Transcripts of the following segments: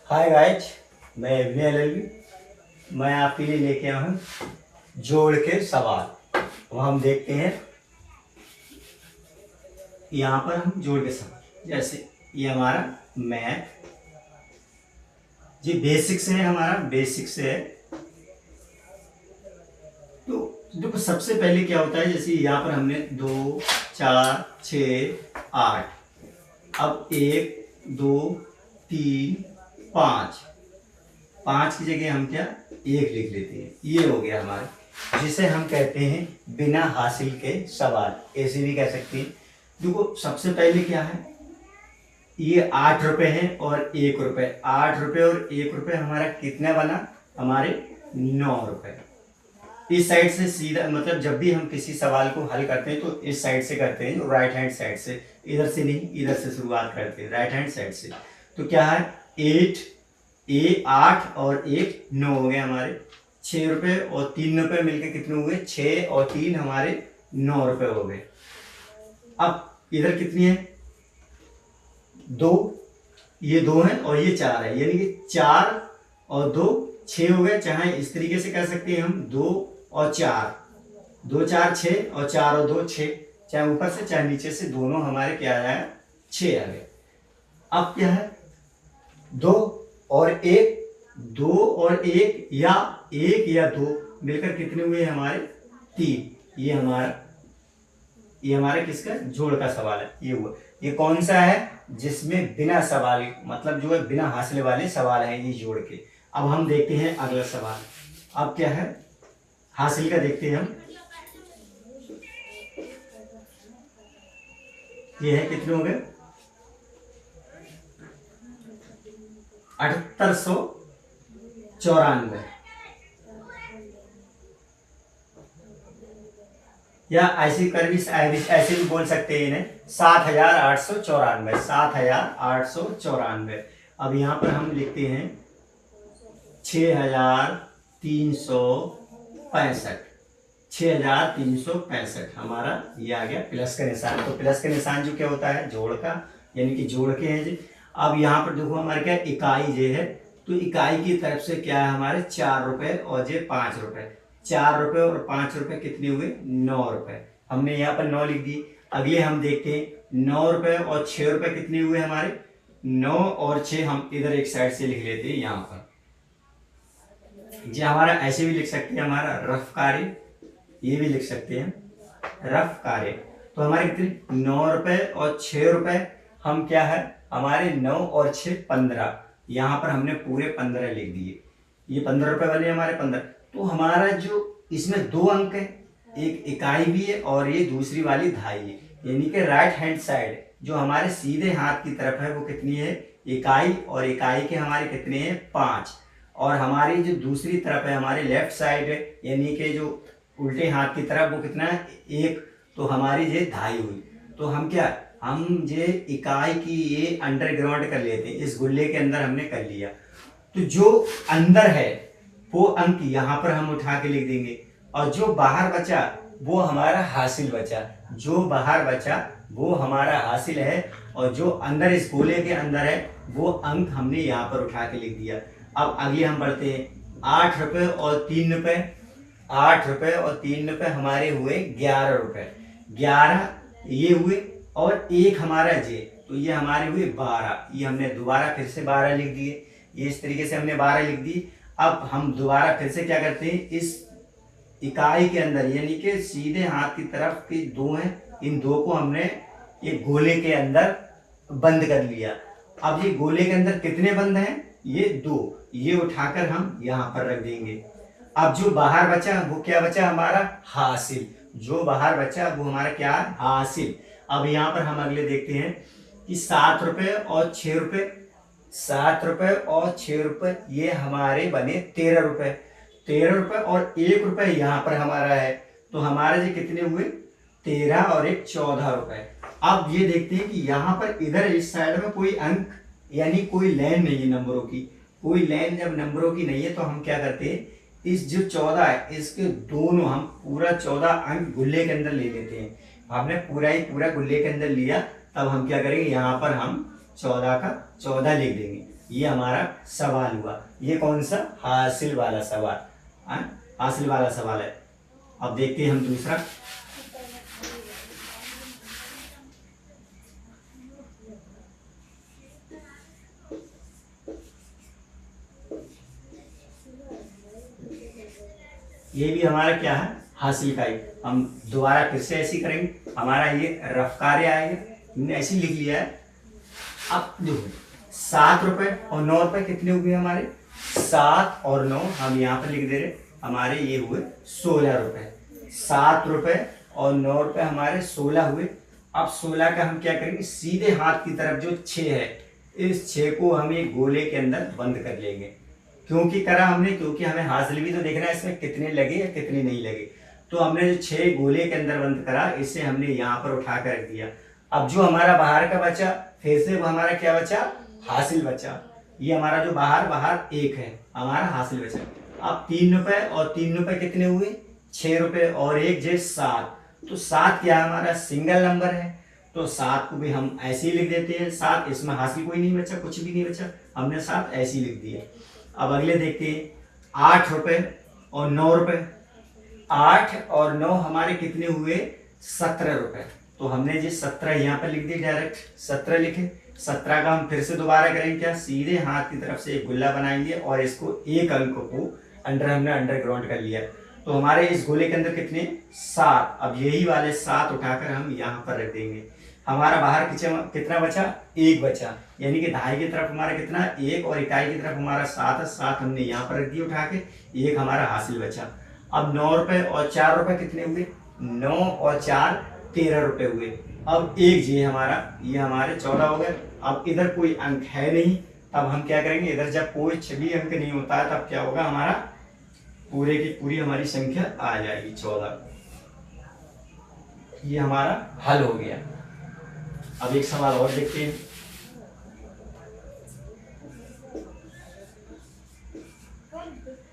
Hi guys, मैं अभिनय LLB. मैं आपके लिए लेके आया हूँ जोड़ के सवाल। वो हम देखते हैं यहाँ पर हम जोड़ के सवाल, जैसे ये हमारा मैथ, ये बेसिक्स है, हमारा बेसिक्स है। तो देखो सबसे पहले क्या होता है, जैसे यहाँ पर हमने 2 4 6 8, अब 1 2 3 5 की जगह हम क्या 1 लिख लेते हैं। ये हो गया हमारा, जिसे हम कहते हैं बिना हासिल के सवाल, ऐसे भी कह सकते हैं। देखो सबसे पहले क्या है, ये 8 रुपए है और 1 रुपए। 8 रुपए और 1 रुपए हमारा कितना बना, हमारे 9 रुपए। इस साइड से सीधा, मतलब जब भी हम किसी सवाल को हल करते हैं तो इस साइड से करते हैं, राइट हैंड साइड से, इधर से नहीं, इधर से शुरुआत करते हैं, राइट हैंड साइड से। तो क्या है, 8 और 1 9 हो गए हमारे। 6 रुपए और 3 रुपए मिलके कितने हुए, 6 और 3 हमारे 9 रुपए हो गए। अब इधर कितनी है, 2, ये 2 है और ये 4 है, यानी कि 4 और 2 6 हो गए। चाहे इस तरीके से कह सकते हैं हम, 2 और 4, 2 4 6 और 4 और 2 6, चाहे ऊपर से चाहे नीचे से, दोनों हमारे क्या आया, 6 आ गए। अब क्या है, 2 और 1, 2 और 1 या 1 या 2 मिलकर कितने हुए हमारे, 3। ये हमारा किसका, जोड़ का सवाल है। ये हुआ, ये कौन सा है, जिसमें बिना सवाल, मतलब जो है बिना हासिल वाले सवाल है, ये जोड़ के। अब हम देखते हैं अगला सवाल। अब क्या है, हासिल का देखते हैं हम। ये है, कितने हो गए, 7894, या ऐसे कर भी, ऐसे भी बोल सकते हैं इन्हें, 7894, 7894। अब यहाँ पर हम लिखते हैं 6365, 6365 हमारा ये आ गया प्लस का निशान। तो प्लस का निशान जो क्या होता है, जोड़ का, यानी कि जोड़ के हैं जी। अब यहाँ पर देखो हमारे क्या इकाई जे है, तो इकाई की तरफ से क्या है हमारे 4 रुपए और जे 5 रुपए। 4 रुपए और 5 रुपए कितने हुए, 9 रुपए। हमने यहाँ पर 9 लिख दी। अगले हम देखते हैं 9 रुपए और 6 रुपए कितने हुए हमारे, 9 और 6 हम इधर एक साइड से लिख लेते हैं यहाँ पर। जी हमारा ऐसे भी लिख सकते हैं, हमारा रफ कार्य, ये भी लिख सकते हैं रफ कार्य। तो हमारे कितने, 9 रुपए और 6 रुपए, हम क्या है हमारे 9 और 6 15, यहाँ पर हमने पूरे 15 लिख दिए। ये 15 रुपए बने हमारे 15। तो हमारा जो इसमें 2 अंक है, एक इकाई भी है और ये दूसरी वाली दहाई है, यानी कि राइट हैंड साइड जो हमारे सीधे हाथ की तरफ है वो कितनी है, इकाई, और इकाई के हमारे कितने हैं, 5। और हमारी जो दूसरी तरफ है, हमारे लेफ्ट साइड है, यानी कि जो उल्टे हाथ की तरफ, वो कितना है, 1। तो हमारी ये दहाई हुई। तो हम क्या, हम ये इकाई की ये अंडरग्राउंड कर लेते हैं, इस गुल्ले के अंदर हमने कर लिया। तो जो अंदर है वो अंक यहाँ पर हम उठा के लिख देंगे, और जो बाहर बचा वो हमारा हासिल बचा। जो बाहर बचा वो हमारा हासिल है, और जो अंदर इस गोले के अंदर है वो अंक हमने यहाँ पर उठा के लिख दिया। अब आगे हम बढ़ते हैं, 8 रुपए और 3 रुपए। 8 रुपए और 3 रुपए हमारे हुए 11 रुपए। 11 ये हुए, और एक हमारा जे, तो ये हमारे हुए 12। ये हमने दोबारा फिर से 12 लिख दिए। ये इस तरीके से हमने 12 लिख दी। अब हम दोबारा फिर से क्या करते हैं, इस इकाई के अंदर, यानी कि सीधे हाथ की तरफ के 2 हैं, इन 2 को हमने एक गोले के अंदर बंद कर लिया। अब ये गोले के अंदर कितने बंद हैं, ये 2। ये उठाकर हम यहाँ पर रख देंगे। अब जो बाहर बचा वो क्या बचा, हमारा हासिल। जो बाहर बचा वो हमारा क्या है, हासिल। अब यहाँ पर हम अगले देखते हैं कि 7 रुपए और 6 रुपए। 7 रुपए और 6 रुपए ये हमारे बने 13 रुपए। 13 रुपए और 1 रुपए यहाँ पर हमारा है, तो हमारे जो कितने हुए, 13 और 1 14 रुपए। अब ये देखते हैं कि यहाँ पर इधर इस साइड में कोई अंक, यानी कोई लाइन नहीं है नंबरों की। कोई लाइन जब नंबरों की नहीं है तो हम क्या करते हैं, इस जो 14 है इसके दोनों हम पूरा 14 अंक गुल्ले के अंदर ले लेते हैं। हमने पूरा गुल्ले के अंदर लिया, तब हम क्या करेंगे, यहाँ पर हम 14 का 14 लिख देंगे। ये हमारा सवाल हुआ। ये कौन सा? हासिल वाला सवाल। हासिल वाला सवाल है। अब देखते हैं हम दूसरा। ये भी हमारा क्या है? हासिल का ही। हम दोबारा फिर से ऐसे करेंगे। हमारा ये रफ कार्य आएगा, हमने ऐसे लिख लिया है। अब देखो 7 रुपए और 9 रुपए कितने हुए हमारे? 7 और 9 हम यहाँ पर लिख दे रहे, हमारे ये हुए 16 रुपए। 7 रुपए और 9 रुपए हमारे 16 हुए। अब 16 का हम क्या करेंगे? सीधे हाथ की तरफ जो 6 है, इस 6 को हम एक गोले के अंदर बंद कर लेंगे। क्योंकि करा हमने, क्योंकि हमें हासिल भी तो देखना है इसमें कितने लगे या कितने नहीं लगे। तो हमने जो 6 गोले के अंदर बंद करा, इसे हमने यहाँ पर उठा कर रख दिया। अब जो हमारा बाहर का बचा, फिर से वो हमारा क्या बचा? हासिल बचा। ये हमारा जो बाहर 1 है, हमारा हासिल बचा। अब 3 रुपए और 3 रुपए कितने हुए? 6 रुपए और 1 जे 7। तो 7 क्या हमारा? सिंगल नंबर है, तो 7 को भी हम ऐसे ही लिख देते हैं 7। इसमें हासिल कोई नहीं बचा, कुछ भी नहीं बचा, हमने 7 ऐसे ही लिख दिया। अब अगले देखते हैं 8 रुपए और 9 रुपए। 8 और 9 हमारे कितने हुए? 17 रुपए। तो हमने जी 17 यहाँ पर लिख दी, डायरेक्ट 17 लिखे। 17 का हम फिर से दोबारा करेंगे क्या? सीधे हाथ की तरफ से एक गुल्ला बनाएंगे और इसको एक अंक को हमने अंडरग्राउंड कर लिया। तो हमारे इस गोले के अंदर कितने? 7। अब यही वाले 7 उठाकर हम यहाँ पर रख देंगे। हमारा बाहर कितना बचा? 1 बचा। यानी कि दहाई की तरफ हमारा कितना? 1 और इकाई की तरफ हमारा 7 है। 7 हमने यहाँ पर रख दिया उठा के, 1 हमारा हासिल बचा। अब 9 रुपए और 4 रुपए कितने हुए? 9 और 4 13 रुपए हुए। अब 1 जी हमारा, ये हमारे 14 हो गए। अब इधर कोई अंक है नहीं, तब हम क्या करेंगे? इधर जब कोई भी अंक नहीं होता है तब क्या होगा? हमारा पूरे की पूरी हमारी संख्या आ जाएगी 14। ये हमारा हल हो गया। अब एक सवाल और देखते हैं।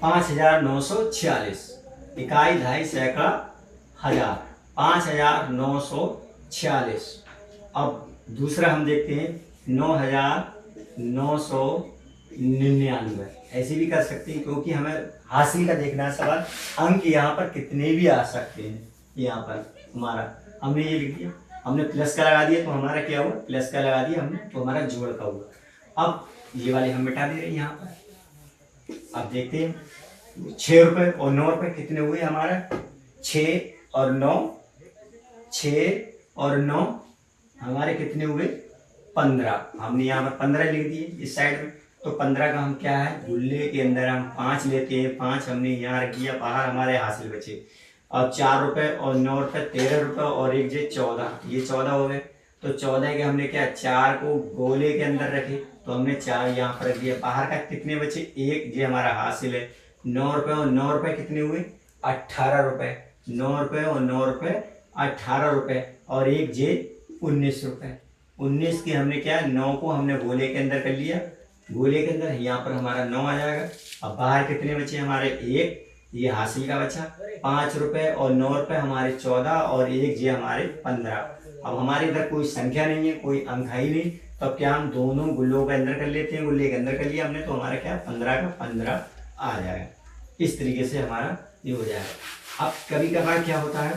$5,946 इकाई, दहाई, सैकड़ा, हजार। 5,946। अब दूसरा हम देखते हैं 9,999। ऐसे भी कर सकते हैं, क्योंकि हमें हासिल का देखना है सवाल। अंक यहाँ पर कितने भी आ सकते हैं। यहाँ पर हमारा हमने ये लिख दिया, हमने प्लस का लगा दिया, तो हमारा क्या हुआ? प्लस का लगा दिया हमने, तो हमारा जोड़ का हुआ। अब ये वाले हम मिटा दे रहे हैं यहाँ पर। अब देखते हैं 6 रुपए और 9 रुपए कितने हुए हमारा? 6 और 9 हमारे कितने हुए? 15। हमने यहाँ पर 15 लिख दिए इस साइड में। तो 15 का हम क्या है? गुल्ले के अंदर हम 5 लेते हैं। 5 हमने यहाँ रख दिया, बाहर हमारे हासिल बचे। और 4 रुपए और 9 रुपए 13 रुपए और 1 जे 14, ये 14 हो गए। तो 14 के हमने क्या? 4 को गोले के अंदर रखे, तो हमने 4 यहाँ पर रख दिया। बाहर का कितने बचे? 1, ये हमारा हासिल है। 9 रुपए और 9 रुपए कितने हुए? 18 रुपए। 9 रुपए और 9 रुपए 18 रुपए और 1 जे 19 रुपए। 19 की हमने क्या? 9 को हमने गोले के अंदर कर लिया, गोले के अंदर यहाँ पर हमारा 9 आ जाएगा। अब बाहर कितने बचे हमारे? 1, ये हासिल का बचा। 5 रुपए और 9 रुपए हमारे 14 और 1 जे हमारे 15। अब हमारे इधर कोई संख्या नहीं है, कोई अंक है ही नहीं, तो अब क्या हम दोनों गुल्लों के अंदर कर लेते हैं। गुल्ले के अंदर कर लिया हमने, तो हमारा क्या? 15 का 15 आ जाएगा। इस तरीके से हमारा ये हो जाएगा। अब कभी कभार क्या होता है,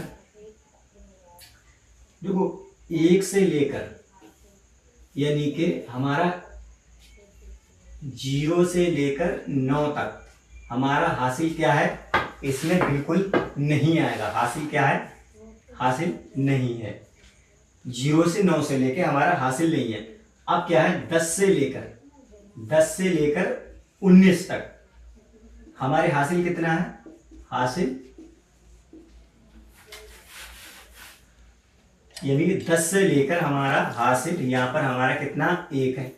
देखो 1 से लेकर, यानी कि हमारा 0 से लेकर 9 तक हमारा हासिल क्या है? इसमें बिल्कुल नहीं आएगा। हासिल क्या है? हासिल नहीं है। 0 से 9 से लेकर हमारा हासिल नहीं है। अब क्या है? 10 से लेकर 19 तक हमारे हासिल कितना है? हासिल यानी कि 10 से लेकर हमारा हासिल यहाँ पर हमारा कितना? 1 है।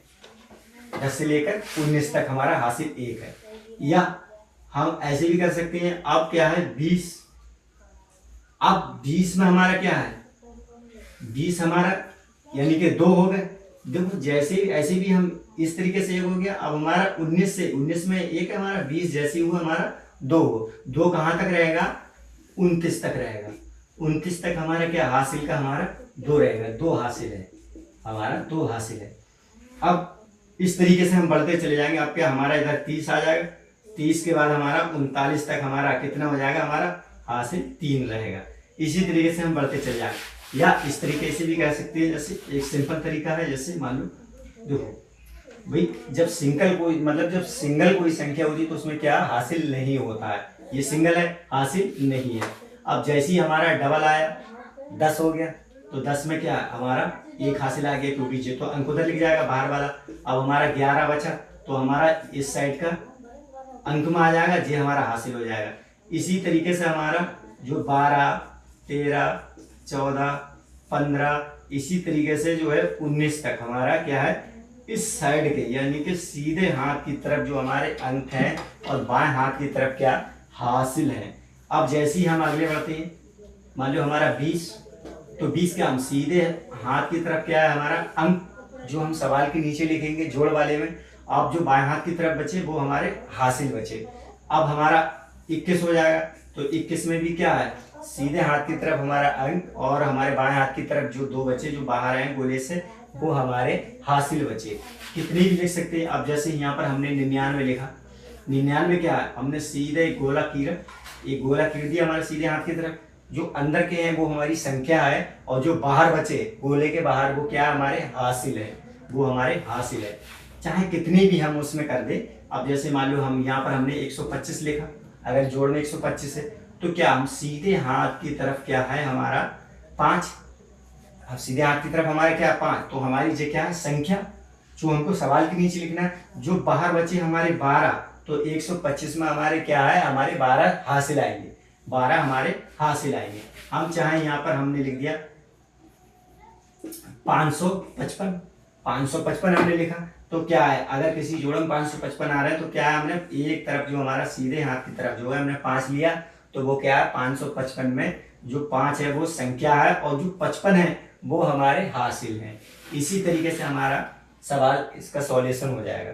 10 से लेकर 19 तक हमारा हासिल 1 है। या हम ऐसे भी कर सकते हैं। अब क्या है? 20। अब 20 में हमारा क्या है? 20 हमारा यानी कि 2 हो गए। देखो जैसे ऐसे भी हम इस तरीके से 1 हो गया। अब हमारा 19 में 1 है हमारा, 20 जैसे हुआ हमारा 2 हो। 2 कहाँ तक रहेगा? 29 तक रहेगा। 29 तक हमारा क्या? हासिल का हमारा 2 रहेगा। 2 हासिल है हमारा, 2 हासिल है। अब इस तरीके से हम बढ़ते चले जाएंगे। अब क्या हमारा इधर 30 आ जाएगा, 30 के बाद हमारा 39 तक हमारा कितना हो जाएगा, हमारा हासिल 3 रहेगा। इसी तरीके से हम बढ़ते चले जाएंगे। या इस तरीके से भी कह सकते हैं, जैसे एक सिंपल तरीका है, जैसे मान लो देखो भाई, जब सिंगल कोई संख्या होती है तो उसमें क्या हासिल नहीं होता है, ये सिंगल है, हासिल नहीं है। अब जैसे ही हमारा डबल आया 10 हो गया, तो 10 में क्या हमारा एक हासिल आ गया, क्योंकि जो तो अंक उधर लिख जाएगा बाहर वाला। अब हमारा 11 बचा, तो हमारा इस साइड का अंक में आ जाएगा, ये हमारा हासिल हो जाएगा। इसी तरीके से हमारा जो 12, 13, 14, 15, इसी तरीके से जो है 19 तक हमारा क्या है, इस साइड के यानी कि सीधे हाथ की तरफ जो हमारे अंक हैं और बाएं हाथ की तरफ क्या हासिल है। अब जैसे ही हम आगे बढ़ते हैं, मान लो हमारा 20, तो 20 का हम सीधे हाथ की तरफ क्या है हमारा अंक, जो हम सवाल के नीचे लिखेंगे जोड़ वाले में। अब जो बाएं हाथ की तरफ बचे वो हमारे हासिल बचे। अब हमारा 21 हो जाएगा, तो 21 में भी क्या है, सीधे हाथ की तरफ हमारा अंक और हमारे बाएं हाथ की तरफ जो 2 बचे जो बाहर आए गोले से, वो हमारे हासिल बचे। कितने भी लिख सकते हैं। अब जैसे यहाँ पर हमने 99 लिखा, 99 क्या है, हमने सीधे एक गोला कीर दिया हमारे सीधे हाथ की तरफ। जो अंदर के हैं वो हमारी संख्या है, और जो बाहर बचे गोले के बाहर वो क्या हमारे हासिल है, वो हमारे हासिल है। चाहे कितनी भी हम उसमें कर दे। अब जैसे मान लो हम यहाँ पर हमने 125 लिखा, अगर जोड़ में 125 है, तो क्या हम सीधे हाथ की तरफ क्या है हमारा 5, अब सीधे हाथ की तरफ हमारे क्या 5, तो हमारी जो क्या है संख्या जो हमको सवाल के नीचे लिखना है। जो बाहर बचे हमारे 12, तो 125 में हमारे क्या है, हमारे 12 हासिल आएंगे, 12 हमारे हासिल आएंगे। हम चाहे यहाँ पर हमने लिख दिया 555 हमने लिखा, तो क्या है, अगर किसी जोड़ में 555 आ रहा है, तो क्या है, हमने एक तरफ जो हमारा सीधे हाथ की तरफ जो है हमने 5 लिया, तो वो क्या है 555 में जो 5 है वो संख्या है, और जो 55 है वो हमारे हासिल हैं। इसी तरीके से हमारा सवाल इसका सॉल्यूशन हो जाएगा।